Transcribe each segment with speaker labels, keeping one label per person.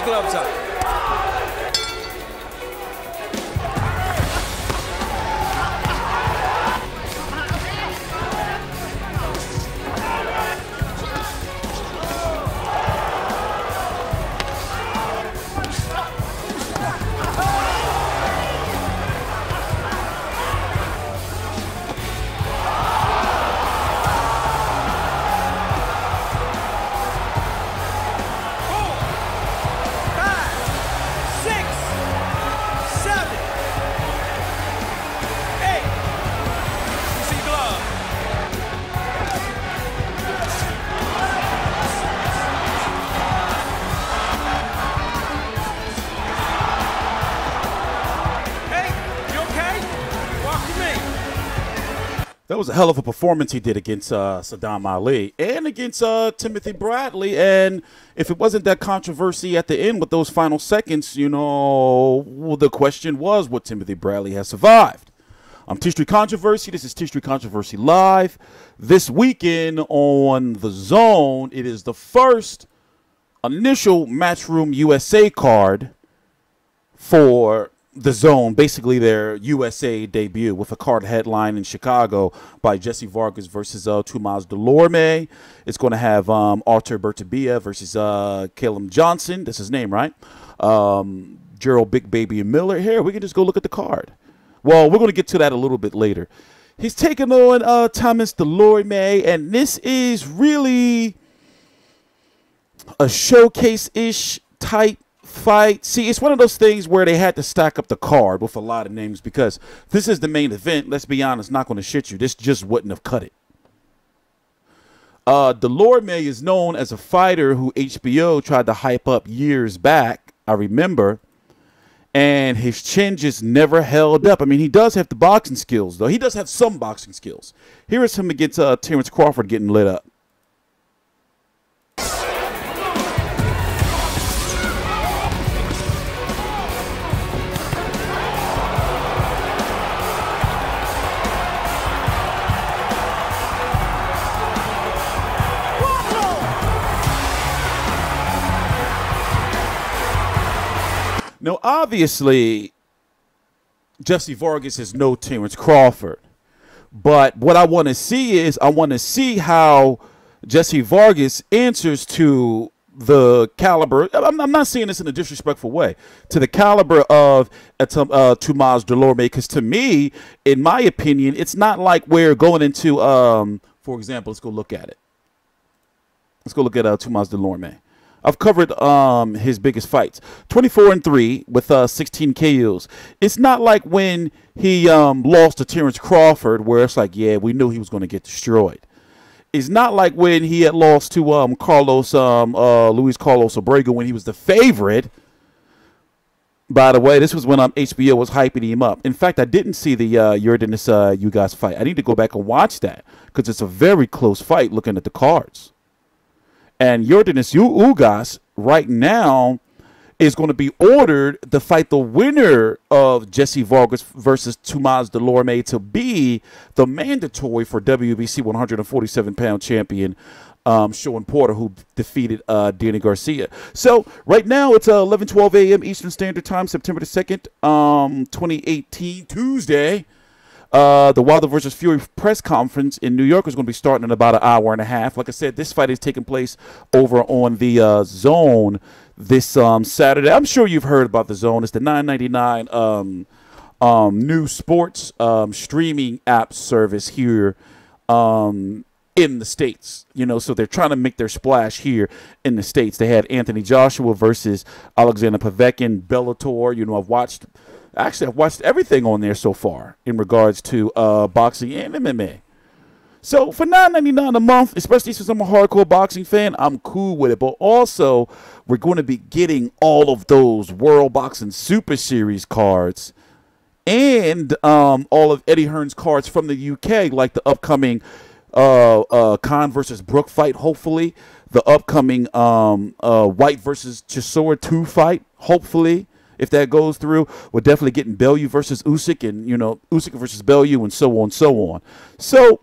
Speaker 1: gloves up.
Speaker 2: That was a hell of a performance he did against Saddam Ali and against Timothy Bradley. And if it wasn't that controversy at the end with those final seconds, you know, well, the question was, would Timothy Bradley have survived? I'm TstreeT Controversy. This is TstreeT Controversy Live. This weekend on the Zone, it is the first initial Matchroom USA card for the Zone, basically their USA debut, with a card headline in Chicago by Jesse Vargas versus Tomas Dulorme. It's going to have Artur Bertabia versus Caleb Johnson. That's his name, right? Gerald Big Baby Miller. Here, we can just go look at the card. Well, we're going to get to that a little bit later. He's taking on Tomas Dulorme, and this is really a showcase-ish type fight. See, it's one of those things where they had to stack up the card with a lot of names because this is the main event. Let's be honest, not going to shit you. This just wouldn't have cut it. Dulorme is known as a fighter who HBO tried to hype up years back, I remember, and his chin just never held up. I mean, he does have the boxing skills, though. He does have some boxing skills. Here is him against Terrence Crawford getting lit up. Now, obviously, Jesse Vargas is no Terrence Crawford. But what I want to see is I want to see how Jesse Vargas answers to the caliber. I'm not saying this in a disrespectful way. To the caliber of Tomas Dulorme. Because to me, in my opinion, it's not like we're going into, for example, let's go look at it. Let's go look at Tomas Dulorme. I've covered his biggest fights, 24-3 with 16 KOs. It's not like when he lost to Terrence Crawford, where it's like, yeah, we knew he was going to get destroyed. It's not like when he had lost to Luis Carlos Abrego when he was the favorite. By the way, this was when HBO was hyping him up. In fact, I didn't see the Yordenis Ugas fight. I need to go back and watch that because it's a very close fight looking at the cards. And Yordenis Ugas right now is going to be ordered to fight the winner of Jesse Vargas versus Tomas Dulorme to be the mandatory for WBC 147-pound champion Sean Porter, who defeated Danny Garcia. So right now it's 11:12 a.m. Eastern Standard Time, September the 2nd, 2018, Tuesday. The Wilder versus Fury press conference in New York is going to be starting in about an hour and a half. Like I said, this fight is taking place over on the Zone this Saturday. I'm sure you've heard about the Zone. It's the $9.99 new sports streaming app service here in the States. You know, so they're trying to make their splash here in the States. They had Anthony Joshua versus Alexander Povetkin, Bellator. You know, I've watched everything on there so far in regards to boxing and MMA. So for $9.99 a month, especially since I'm a hardcore boxing fan, I'm cool with it. But also, we're going to be getting all of those World Boxing Super Series cards and all of Eddie Hearn's cards from the UK, like the upcoming Khan versus Brook fight, hopefully. The upcoming White versus Chisora 2 fight, hopefully. If that goes through, we're definitely getting Bellew versus Usyk, and, you know, Usyk versus Bellew, and so on and so on. So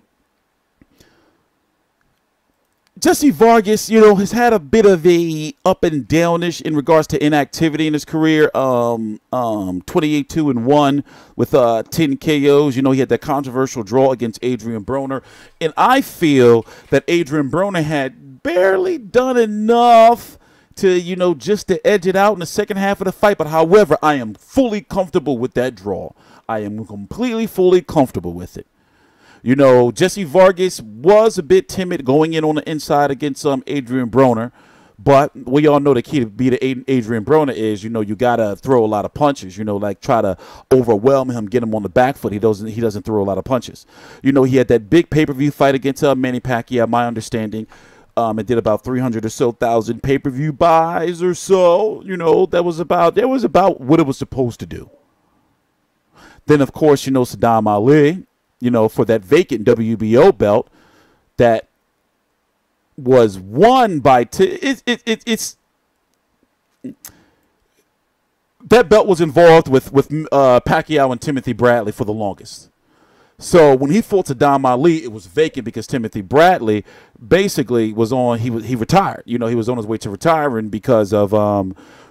Speaker 2: Jesse Vargas, you know, has had a bit of a up and downish in regards to inactivity in his career. 28-2-1 with 10 KOs. You know, he had that controversial draw against Adrian Broner, and I feel that Adrian Broner had barely done enough to, you know, just to edge it out in the second half of the fight. But however, I am fully comfortable with that draw. I am completely, fully comfortable with it. You know, Jesse Vargas was a bit timid going in on the inside against Adrian Broner. But we all know the key to beat Adrian Broner is, you know, you got to throw a lot of punches, you know, like try to overwhelm him, get him on the back foot. He doesn't throw a lot of punches. You know, he had that big pay-per-view fight against Manny Pacquiao, my understanding. It did about 300 or so thousand pay-per-view buys or so. You know, that was about what it was supposed to do. Then, of course, you know, Saddam Ali, you know, for that vacant WBO belt that was won by that belt was involved with Pacquiao and Timothy Bradley for the longest. So when he fought Saddam Ali, it was vacant because Timothy Bradley basically was on. He retired. You know, he was on his way to retiring because of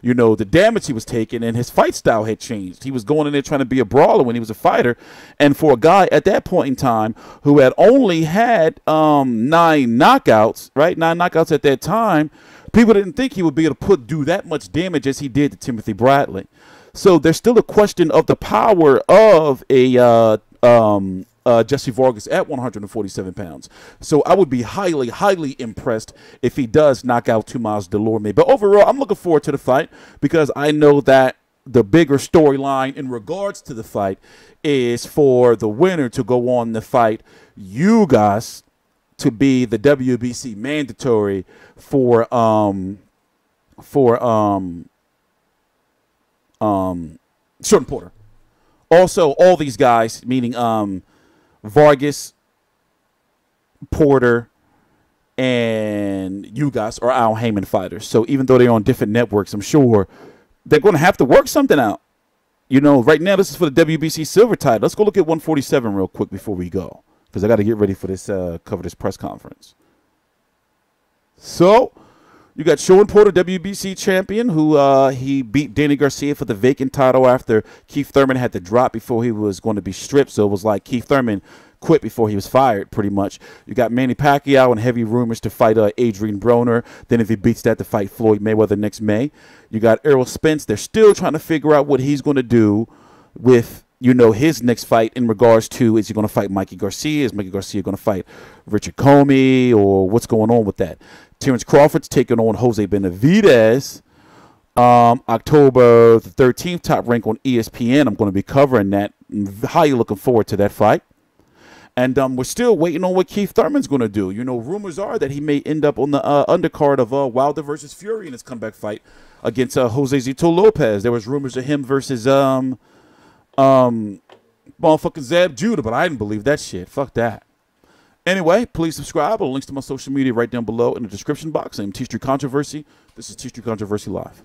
Speaker 2: you know, the damage he was taking, and his fight style had changed. He was going in there trying to be a brawler when he was a fighter, and for a guy at that point in time who had only had 9 knockouts, right, 9 knockouts at that time, people didn't think he would be able to do that much damage as he did to Timothy Bradley. So there's still a question of the power of a Jesse Vargas at 147 pounds. So I would be highly, highly impressed if he does knock out Tomas Dulorme. But overall, I'm looking forward to the fight because I know that the bigger storyline in regards to the fight is for the winner to go on to fight Ugas to be the WBC mandatory for Sean Porter. Also, all these guys, meaning Vargas, Porter, and Ugas are Al Heyman fighters. So even though they're on different networks, I'm sure they're going to have to work something out. You know, right now this is for the WBC silver title. Let's go look at 147 real quick before we go, because I got to get ready for this cover this press conference. So you got Sean Porter, WBC champion, who he beat Danny Garcia for the vacant title after Keith Thurman had to drop before he was going to be stripped. So it was like Keith Thurman quit before he was fired, pretty much. You got Manny Pacquiao and heavy rumors to fight Adrian Broner. Then if he beats that, to fight Floyd Mayweather next May. You got Errol Spence. They're still trying to figure out what he's going to do with, you know, his next fight in regards to, is he going to fight Mikey Garcia? Is Mikey Garcia going to fight Richard Comey? Or what's going on with that? Terrence Crawford's taking on Jose Benavidez October the 13th, Top Rank on ESPN. I'm going to be covering that. How you looking forward to that fight? And we're still waiting on what Keith Thurman's going to do. You know, rumors are that he may end up on the undercard of Wilder versus Fury in his comeback fight against Jose Zito Lopez. There was rumors of him versus motherfucking Zab Judah, but I didn't believe that shit. Fuck that. Anyway, please subscribe. Links to my social media right down below in the description box. I'm TstreeT Controversy. This is TstreeT Controversy Live.